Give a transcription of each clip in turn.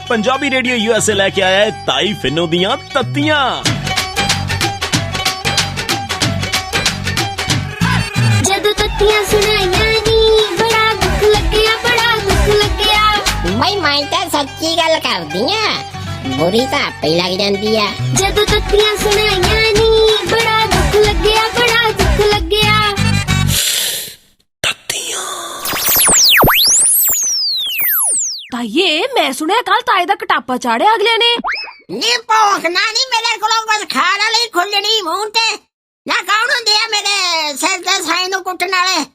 Punjabi radio USA लेके आया है ताई फिनो दियां तत्तियां। जदों तत्तियां सुनाइयां नी बड़ा दुख लग्या, बड़ा दुख लग्या। भाई मैं तो सच्ची गल करदी आ, बुरी तो आपे ही लग जांदी आ। जदों तत्तियां सुनाइयां नी बड़ा दुख लग्या, बड़ा दुख लग्या। ताइये मैं सुनिया कल ताए दा कटापा चाड़िया अगले ने। नी भौंकना नी मेरे कोलों कुछ खाण वाली खुल्लनी मूंह ते ना कौन हुंदे आ मेरे सिर ते साई नूं कुੱਟਣ वाले।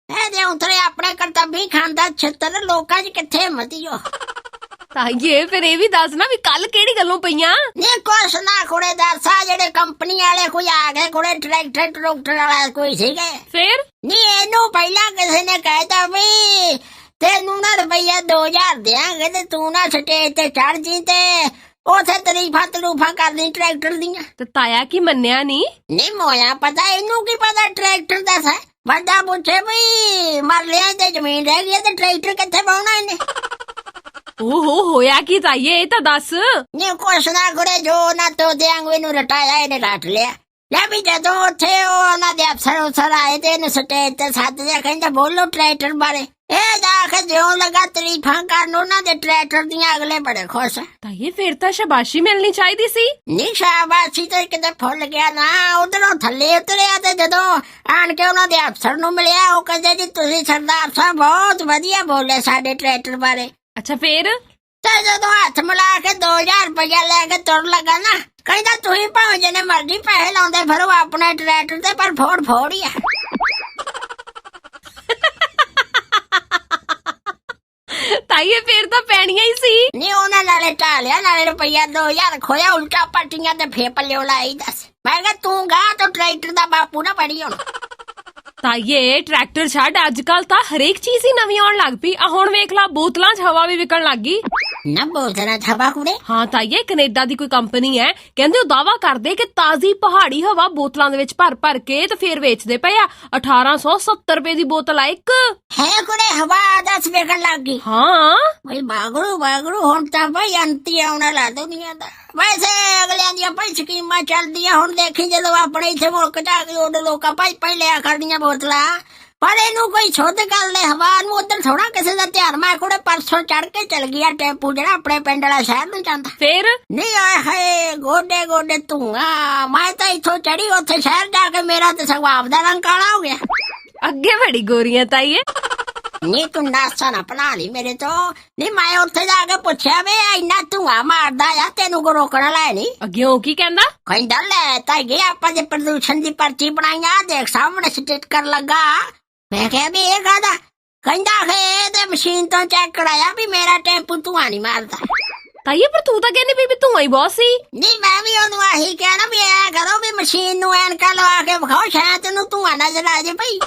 ਇਹਦੇ ਉਤਰੇ ਆਪਣੇ ਕਰਤੱਵੀ ਖਾਂਦਾ ਛਿੱਤਰ ਲੋਕਾਂ 'ਚ ਕਿੱਥੇ ਹਿੰਮਤੀ ਓ। ताइये फिर ये भी दस ना भी कल केड़ी गल्लों पईयां। नी कुछ ना कुड़े दस आ जेड़े कंपनी वाले कोई आ गए कुड़े ट्रैक्टर ट्रैक्टर वाला कोई सीगे। फिर नी ਇਹਨੂੰ ਪਹਿਲਾਂ ਕਿਸੇ ਨੇ ਕਹਿਤਾ ਵੀ ਤੈਨੂੰ ਨਾ ਰੁਪਈਆ 2000 ਦਿਆਂਗੇ ਤੇ ਤੂੰ ਨਾ ਸਟੇਜ ਤੇ ਚੜ ਜੀ ਤੇ ਉਥੇ ਤਰੀਫਾਂ ਤਲੂਫਾਂ ਕਰਦੀ ਟਰੈਕਟਰ ਦੀਆਂ। ਤੇ ਤਾਇਆ ਕੀ ਮੰਨਿਆ ਨੀ? ਨੀ ਮੋਇਆ ਪਤਾ ਇਹਨੂੰ ਕੀ ਪਤਾ ਟਰੈਕਟਰ ਦਾ ਹੈ। ਵੱਡਾ ਪੁੱਛੇ ਵੀ ਮਰਲਿਆਂ ਤੇ ਜ਼ਮੀਨ ਰਹਿ ਗਈ ਤੇ ਟਰੈਕਟਰ ਕਿੱਥੇ ਪਾਉਣਾ ਇਹਨੇ। ओहो होया की ताइये ये तो दस। ਨੀ ਕੁਛ ਨਾ ਕੁੜੇ ਜੋ ਨਾ ਤੋਦੇ ਵਾਂਗੂ ਇਹਨੂੰ ਰਟਾਇਆ ਇਹਨੇ ਰੱਟ ਲਿਆ। ਲੈ ਵੀ ਜਦੋਂ ਉੱਥੇ ਉਹਨਾਂ ਦੇ ਅਫਸਰ ਆਏ ਤੇ ਇਹਨੂੰ ਸਟੇਜ ਤੇ ਸੱਦਦੇ ਕਹਿੰਦੇ ਬੋਲੋ ਟਰੈਕਟਰ ਬਾਰੇ। ਇਹ ਜਾ ਕੇ ਜਿਉਂ ਲੱਗਾ ਤਰੀਫਾਂ ਕਰਨ ਉਹਨਾਂ ਦੇ ਟਰੈਕਟਰ ਦੀਆਂ ਅਗਲੇ ਬੜੇ ਖੁਸ਼। ताइये फिर तो शाबाशी मिलनी चाहिए सी। ਨੀ ਸ਼ਾਬਾਸ਼ੀ ਤੇ ਕਿਤੇ ਫੁੱਲ ਗਿਆ ਨਾ। ਉਧਰੋਂ ਥੱਲੇ ਉਤਰਿਆ ਤੇ ਜਦੋਂ ਆਣ ਕੇ ਉਹਨਾਂ ਦੇ ਅਫਸਰ ਨੂੰ ਮਿਲਿਆ ਉਹ ਕਹਿੰਦੇ ਜੀ ਤੁਸੀਂ ਸਰਦਾਰ ਸਾਹਿਬ ਬਹੁਤ ਵਧੀਆ ਬੋਲੇ ਸਾਡੇ ਟਰੈਕਟਰ ਬਾਰੇ। अच्छा फिर ਤੇ ਜਦੋਂ ਹੱਥ ਮਿਲਾ ਕੇ 2000 ਰੁਪਇਆ ਲੈ ਕੇ ਤੁਰ ਲੱਗਾ ਨਾ ਕਹਿੰਦਾ ਤੁਸੀਂ ਭਾਵੇਂ ਜਿਹਨੇ ਮਰਜ਼ੀ ਪੈਸੇ ਲਾਉਂਦੇ ਫਿਰੋ ਆਪਣੇ ਟਰੈਕਟਰ ਤੇ ਪਰ ਫੋੜ ਹੀ ਆ। ताइये फिर तो पैनिया ही सी। ਨੀ ਉਹਨਾਂ ਨਾਲੇ ਢਾਲਿਆ ਨਾਲੇ ਰੁਪਇਆ 2000 ਖੋਇਆ ਉਲਟਾ ਪੱਟੀਆਂ ਤੇ ਫੇਰ ਪੱਲਿਓ ਲਾਈ ਦੱਸ। ਮੈਂ ਕਿਹਾ ਤੂੰ ਗਾ ਤੂੰ ਟਰੈਕਟਰ ਦਾ ਬਾਪੂ ਨਾ ਬਣੀ ਹੁਣ। ताइये ट्रैक्टर छड़ अजकल तो हरेक चीज ही नवी आउण लग पई। आ हुण वेख ला बोतलां च हवा भी विकण लग गई। ਨਾ ਬੋਲਣਾ ਛਾਬਾ ਕੁੜੇ। हाँ ताइये कनेडा दी कोई कंपनी है कहंदे ओ दावा करदे कि ताजी पहाड़ी हवा बोतलां दे विच भर के ते फिर वेचदे पए आ। 1870 रुपए दी बोतल आ एक। ਹੈ ਕੁੜੇ ਹਵਾ ਦੱਸ ਵੇਖਣ ਲੱਗ ਗਈ। हाँ ਬਈ ਬਾਗੜੂ ਹੁਣ ਤਾਂ ਬਈ ਅੰਤੀ ਆਉਣਾ ਲਾ ਦੁਨੀਆ ਦਾ। ਵੈਸੇ ਅਗਲਿਆਂ ਦੀਆਂ ਭਾਈ ਸਕੀਮਾਂ ਚੱਲਦੀਆਂ ਹੁਣ ਦੇਖੀ ਜਦੋਂ ਆਪਣੇ ਇੱਥੇ ਮੁਲਕ ਚ ਆ ਕੇ ਉਡ ਲੋਕਾਂ ਭਾਈ ਲਿਆ ਕਰਦੀਆਂ ਬੋਤਲਾਂ। ਪਰ ਇਹਨੂੰ ਕੋਈ ਸ਼ੁੱਧ ਕਰ ਲੈ ਹਵਾ ਨੂੰ। ਉਧਰ ਥੋੜਾ ਕਿਸੇ ਦਾ ਧਿਆਨ। ਮੈਂ ਕੋੜੇ ਪਰਸੋਂ ਚੜ ਕੇ ਚਲ ਗਿਆ ਟੈਂਪੂ ਜਿਹੜਾ ਆਪਣੇ ਪਿੰਡ ਵਾਲਾ ਸ਼ਹਿਰ ਨੂੰ ਜਾਂਦਾ। फिर ਨਹੀਂ ਆਏ ਹਾਏ ਗੋਡੇ ਗੋਡੇ ਧੂਆਂ। ਮੈਂ ਤਾਂ ਇੱਥੋਂ ਚੜੀ ਉੱਥੇ ਸ਼ਹਿਰ ਜਾ ਕੇ ਮੇਰਾ ਤੇ ਸਗਵਾਬ ਦਾ ਰੰਗ ਕਾਲਾ ਹੋ ਗਿਆ। अगे बड़ी गोरियां ताइये। ਨੀ ਤੂੰ ਨਾਸਾ ਨਾ ਬਣਾ ਲਈ ਮੇਰੇ ਤੋਂ। ਨੀ ਮੈਂ ਉੱਥੇ ਜਾ ਕੇ ਪੁੱਛਿਆ ਵੇ ਇੰਨਾ ਧੂਆਂ ਮਾਰਦਾ ਆ ਤੈਨੂੰ ਕੋ ਰੋਕਣ ਵਾਲਾ ਨਹੀਂ। अगे ओ की कहंदा? ਕਹਿੰਦਾ ਲੈ ਤਾਂ ਗਿਆ ਆਪਾਂ ਜੇ ਪ੍ਰਦੂਸ਼ਣ ਦੀ ਪਰਚੀ ਬਣਾਈਆਂ ਦੇਖ ਸਾਹਮਣੇ ਸਟicker ਲੱਗਾ। ਮੈਂ ਕਿਹਾ ਵੀ ਇਹ ਕਾਹਦਾ। ਕਹਿੰਦਾ ਹੈ ਤੇ ਮਸ਼ੀਨ ਤੋਂ ਚੈੱਕ ਕਰਾਇਆ ਵੀ ਮੇਰਾ ਟੈਂਪੂ ਧੂਆਂ ਨਹੀਂ ਮਾਰਦਾ। ताइये पर तू तो कहनी भी तू ही बहुत सी। ਨਹੀਂ ਮੈਂ ਵੀ ਉਹਨੂੰ ਆਹੀ ਕਹਿਣਾ ਵੀ ਐ ਕਰੋ ਵੀ ਮਸ਼ੀਨ ਨੂੰ ਐਨਕਾਂ ਲਵਾ ਕੇ ਵਿਖਾਓ ਸ਼ਾਇਦ ਤੈਨੂੰ ਧੂਆਂ ਨਜ਼ਰ ਆ ਜੇ ਭਾਈ।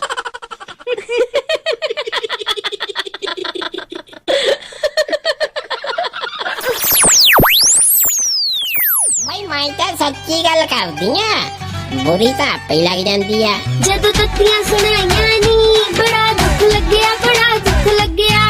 भाई मैं तो सच्ची गल करदी आ, बुरी तो आपे ही लग जांदी आ। जदों तत्तियां सुनाइयां नी बड़ा दुख लग्या, बड़ा दुख लग्या।